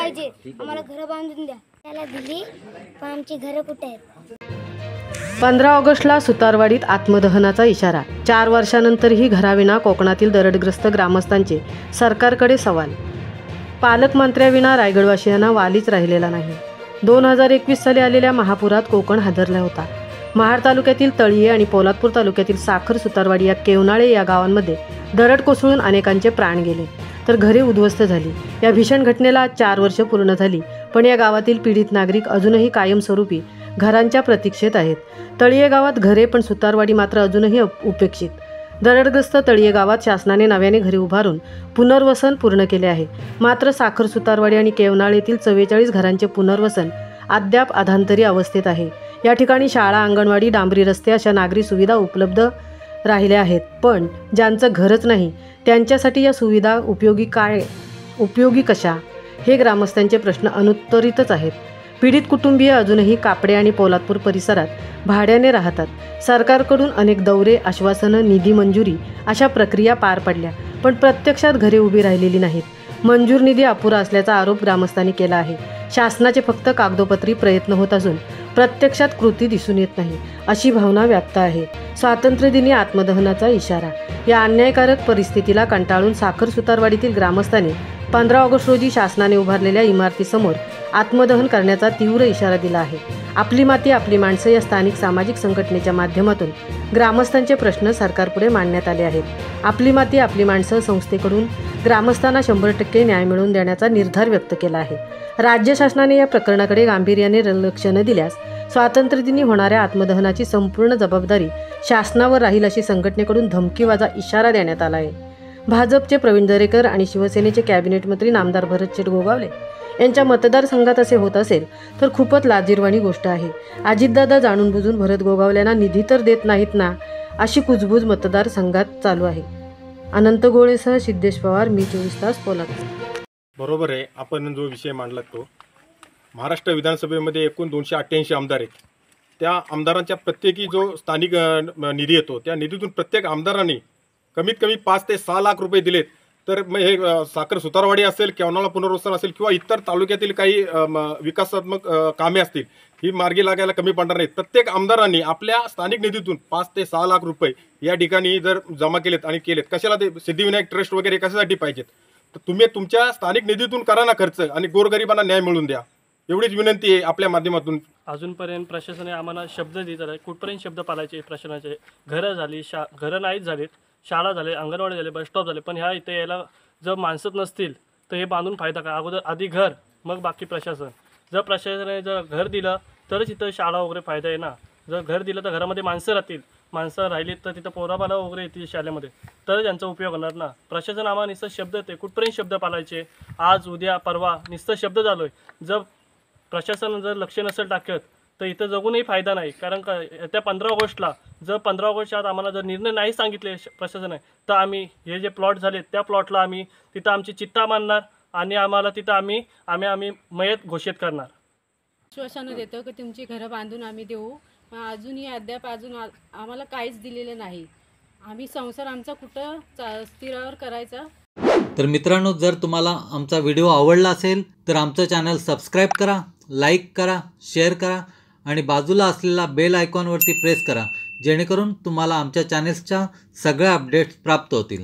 पाहिजे, आम्हाला घरं बांधून द्या. त्याला दिली पण आमची घरं कुठे आहेत? 15 ऑगस्टला सुतारवाडीत आत्मदहनाचा इशारा. 4 वर्षानंतरही घराविना कोकणातील दरडग्रस्त ग्रामस्थांचे सरकारकडे सवाल. पालकमंत्र्याविना रायगडवासियांना वालीच राहिलेला नाही. 2021 साली आलेल्या महापुरात कोकण हादरला होता. महाड तालुक्यातील तळीये आणि पोलादपूर तालुक्यातील साखर, सुतारवाडी या केवनाळे या गावांमध्ये दरड कोसळून अनेकांचे प्राण गेले, तर घरे उद्ध्वस्त झाली. या भीषण घटनेला 4 वर्ष पूर्ण झाली, पण या गावातील पीडित नागरिक अजूनही कायमस्वरूपी घरांच्या प्रतीक्षेत आहेत. तळीये गावात घरे, पण सुतारवाडी मात्र अजूनही उपेक्षित. दरडग्रस्त तळीये गावात शासनाने नव्याने घरे उभारून पुनर्वसन पूर्ण केले आहे. मात्र साखर, सुतारवाडी आणि केवनाळ येथील 44 घरांचे पुनर्वसन अद्याप अधांतरी अवस्थेत आहे. या ठिकाणी शाळा, अंगणवाडी, डांबरी रस्ते अशा नागरी सुविधा उपलब्ध राहिल्या आहेत, पण ज्यांचं घरच नाही त्यांच्यासाठी या सुविधा उपयोगी कशा, हे ग्रामस्थांचे प्रश्न अनुत्तरितच आहेत. पीडित कुटुंबीय अजूनही कापडे आणि पोलादपूर परिसरात भाड्याने राहतात. सरकारकडून अनेक दौरे, आश्वासनं, निधी मंजुरी अशा प्रक्रिया पार पडल्या, पण प्रत्यक्षात घरे उभी राहिलेली नाहीत. मंजूर निधी अपुरा असल्याचा आरोप ग्रामस्थांनी केला आहे. शासनाचे फक्त कागदोपत्री प्रयत्न होत असून प्रत्यक्षात कृती दिसून येत नाही, अशी भावना व्यक्त आहे. स्वातंत्र्यदिनी आत्मदहनाचा इशारा. या अन्यायकारक परिस्थितीला कंटाळून साखर, सुतारवाडीतील ग्रामस्थांनी 15 ऑगस्ट रोजी शासनाने उभारलेल्या इमारतीसमोर आत्मदहन करण्याचा तीव्र इशारा दिला आहे. आपली माती आपली माणसं या स्थानिक सामाजिक संघटनेच्या माध्यमातून ग्रामस्थांचे प्रश्न सरकारपुढे मांडण्यात आले आहेत. आपली माती आपली माणसं संस्थेकडून ग्रामस्थांना 100% न्याय मिळवून देण्याचा निर्धार व्यक्त केला आहे. राज्य शासनाने या प्रकरणाकडे गांभीर्याने लक्ष न दिल्यास स्वातंत्र्यदिनी होणाऱ्या आत्मदहनाची संपूर्ण जबाबदारी शासनावर राहील, अशी संघटनेकडून धमकीवाजा इशारा देण्यात आला आहे. भाजपचे प्रवीण दरेकर आणि शिवसेनेचे कॅबिनेट मंत्री नामदार भरत शेठ गोगावले यांच्या मतदारसंघात असे होत असेल तर खूपच लाजिरवाणी गोष्ट आहे. अजितदादा जाणून बुजून भरत गोगावल्यांना निधी तर देत नाहीत ना, अशी कुजबूज मतदारसंघात चालू आहे. अनंत गोळेसह सिद्धेश पवार, मी 24 तास, पोलादपूर. बरोबर आहे. आपण जो विषय मांडला तो महाराष्ट्र विधानसभेमध्ये एकूण 288 आमदार आहेत. त्या आमदारांच्या प्रत्येकी जो स्थानिक निधी येतो, त्या निधीतून प्रत्येक आमदारांनी कमीत कमी 5 ते 6 लाख रुपये दिलेत. तर मग हे साखर, सुतारवाडी असेल, केवनाळा पुनर्वसन असेल किंवा इतर तालुक्यातील काही विकासात्मक कामे असतील, ही मार्गी लागायला कमी पडणार नाहीत. प्रत्येक आमदारांनी आपल्या स्थानिक निधीतून 5 ते 6 लाख रुपये या ठिकाणी जर जमा केलेत आणि केलेत, कशाला ते सिद्धिविनायक ट्रस्ट वगैरे कशासाठी पाहिजेत? तर तुम्ही तुमच्या स्थानिक निधीतून करा ना खर्च आणि गोरगरिबांना न्याय मिळवून द्या, एवढीच विनंती आहे आपल्या माध्यमातून. अजूनपर्यंत प्रशासनाने आम्हाला शब्द देत आहे, कुठपर्यंत शब्द पाळायचे प्रशासनाचे. घरं झाली, घरं नाहीच झालीत, शाळा झाले, अंगणवाडी झाले, बसस्टॉप झाले, पण ह्या इथे यायला जर माणसंच नसतील तर हे बांधून फायदा काय? अगोदर आधी घर, मग बाकी प्रशासन. जर प्रशासनाने जर घर दिलं तरच इथं शाळा वगैरे फायदा आहे ना. जर घर दिलं तर घरामध्ये माणसं राहतील, माणसं राहिलीत तर तिथं पोराबाला वगैरे येतील शाळेमध्ये, तर त्यांचा उपयोग होणार ना. प्रशासन आम्हाला नुसतं शब्द देते, कुठपर्यंत शब्द पाळायचे? आज, उद्या, परवा नुसतं शब्द झालो आहे. जर प्रशासन जर लक्ष नसेल टाकत तर इथं जगूनही फायदा नाही. कारण का त्या 15 ऑगस्टला जर 15 ऑगस्टच्या आत आम्हाला जर निर्णय नाही सांगितले प्रशासनाने, तर आम्ही हे जे प्लॉट झाले त्या प्लॉटला आम्ही तिथं आमची चित्ता मांडणार आणि आम्हाला तिथं आम्ही मयत घोषित करणार. आश्वासन देतो की तुमची घरं बांधून आम्ही देऊ, पण अजूनही अद्याप आम्हाला काहीच दिलेलं नाही. आम्ही संसार आमचा कुठं स्थिरावर करायचा. तर मित्रांनो, जर तुम्हाला आमचा व्हिडिओ आवडला असेल तर आमचं चॅनल सबस्क्राईब करा, लाईक करा, शेअर करा आणि बाजूला असलेला बेल आयकॉनवरती प्रेस करा, जेणेकरून तुम्हाला आमच्या चॅनेल्सच्या सगळ्या अपडेट्स प्राप्त होतील.